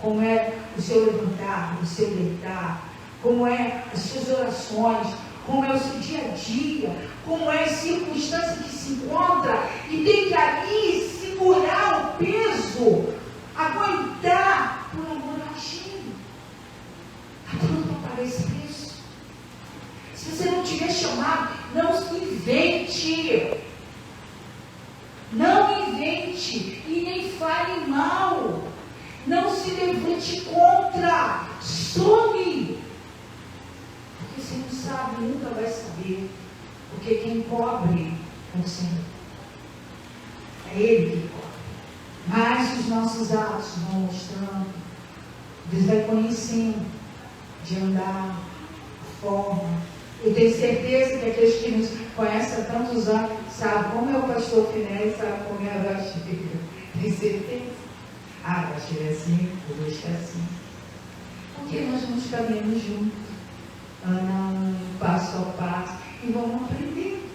Speaker 3: como é o seu levantar, o seu deitar, como é as suas orações, como é o seu dia a dia, como é a circunstância que se encontra e tem que ali segurar o peso, aguentar por amor a Ti. Está pronto para pagar esse preço? Se você não tiver chamado, não se invente. Não invente e nem fale mal. Não se levante contra. Some. Porque você não sabe, nunca vai saber. Porque quem cobre é o Senhor. É Ele que cobre. Mas os nossos atos vão mostrando. Deus vai conhecendo de andar, a forma. Eu tenho certeza que aqueles que nos conhecem há tantos anos sabem como é o pastor Finés, sabe como é a Baixeira. Tenho certeza. A Baixeira é assim, o Luiz é assim. Porque nós vamos caminhando juntos, andando passo a passo, e vamos aprender.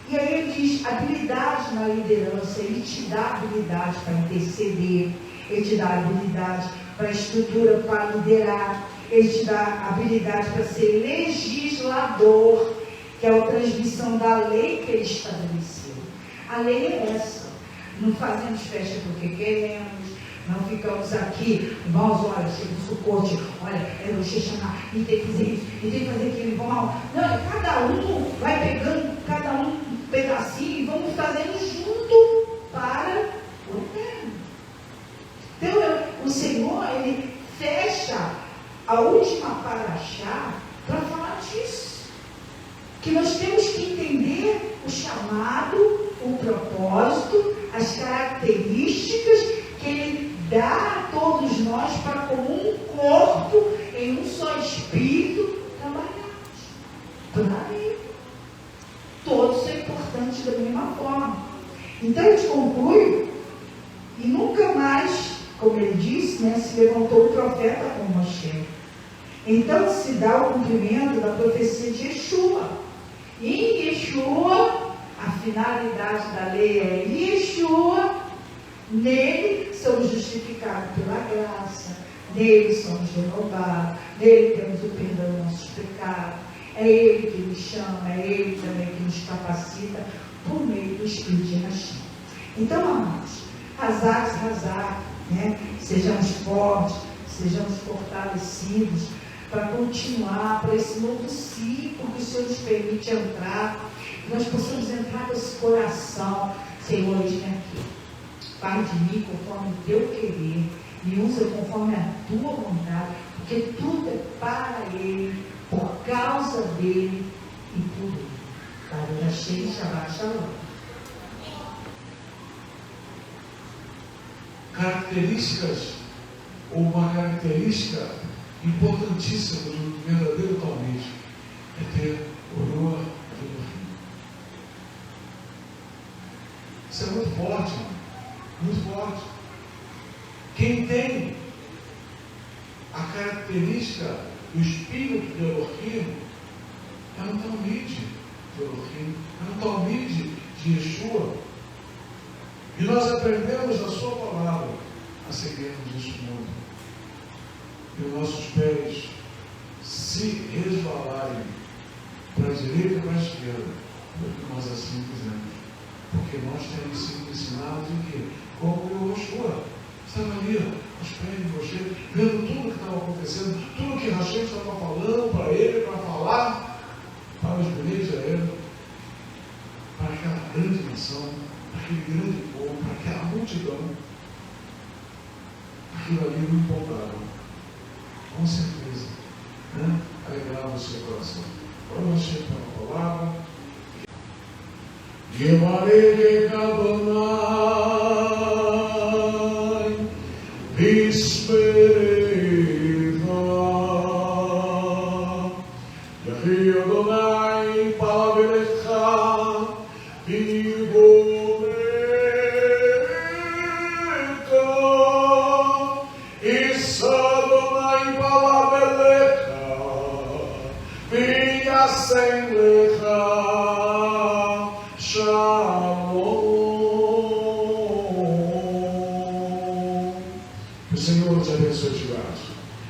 Speaker 3: E aí ele diz, habilidade na liderança, ele te dá habilidade para interceder, ele te dá habilidade para estrutura, para liderar. Ele te dá habilidade para ser legislador, que é a transmissão da lei que ele estabeleceu. A lei é essa. Não fazemos festa porque queremos, não ficamos aqui, irmãos, olha, chega o suporte, olha, é o chamar, e tem que fazer isso, e tem que fazer aquilo, vamos. Não, cada um vai pegando, cada um pedacinho, e vamos fazendo junto para o Eterno. Então, o Senhor, ele fecha a última paraxá para falar disso. Que nós temos que entender os as características que Ele dá a todos nós para, como um corpo, em um só espírito, trabalharmos para Ele. Todos são importantes da mesma forma. Então, a gente conclui, e nunca mais, como ele disse, né, se levantou um profeta como Moshe. Então, se dá o cumprimento da profecia de Yeshua. E em Yeshua, a finalidade da lei é Yeshua, nele somos justificados pela graça, nele somos renovados, nele temos o perdão dos nossos pecados, é Ele que nos chama, é Ele também que nos capacita por meio do Espírito de Hashem. Então, amados, razar, né? Sejamos fortes, sejamos fortalecidos para continuar para esse novo ciclo que o Senhor nos permite entrar, que nós possamos entrar com esse coração. Senhor, eis-me aqui. Faz de mim conforme o teu querer, me usa conforme a tua vontade, porque tudo é para Ele, por causa dele e por Ele. Para Hashem, Shabbat Shalom.
Speaker 1: Características, ou uma característica importantíssima do verdadeiro talmid é ter o Ruach Elohim. Isso é muito forte, muito forte. Quem tem a característica do Espírito de Elohim é um talmid de Elohim, é um talmid de Yeshua. E nós aprendemos a sua palavra a seguirmos este mundo. E os nossos pés se resvalarem para a direita e para a esquerda, porque nós assim fizemos. Porque nós temos sido ensinados em que, como o Yeshua estava ali, aos pés de Moshe, vendo tudo o que estava acontecendo, tudo que Hashem estava falando para ele, para falar para os bebês de Israel, para aquela grande nação, para aquele grande povo, para aquela multidão. Aquilo ali não empolgava, com certeza, né? Alegrava o seu coração. Agora nós chegamos para a palavra. Yevarech Adonai Vispereva Yehi Adonai Pavelecha Vigomecha Is Adonai Pavelecha Viyasem Lecha Que o Senhor te abençoe e te guarde.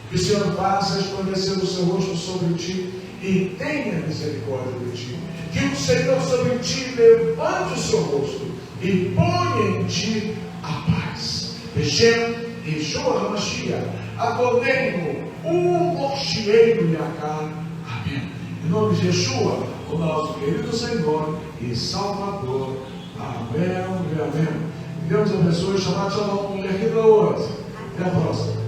Speaker 1: Que o Senhor faça resplandecer o seu rosto sobre ti e tenha misericórdia de ti. Que o Senhor sobre ti levante o seu rosto e ponha em ti a paz. Beshem Yeshua HaMashiach, Adonai, o Morshieinu Yakar. Amém. Em nome de Yeshua, o nosso querido Senhor e Salvador. Amém e amém. Deus abençoe. Shabbat Shalom. Até a próxima.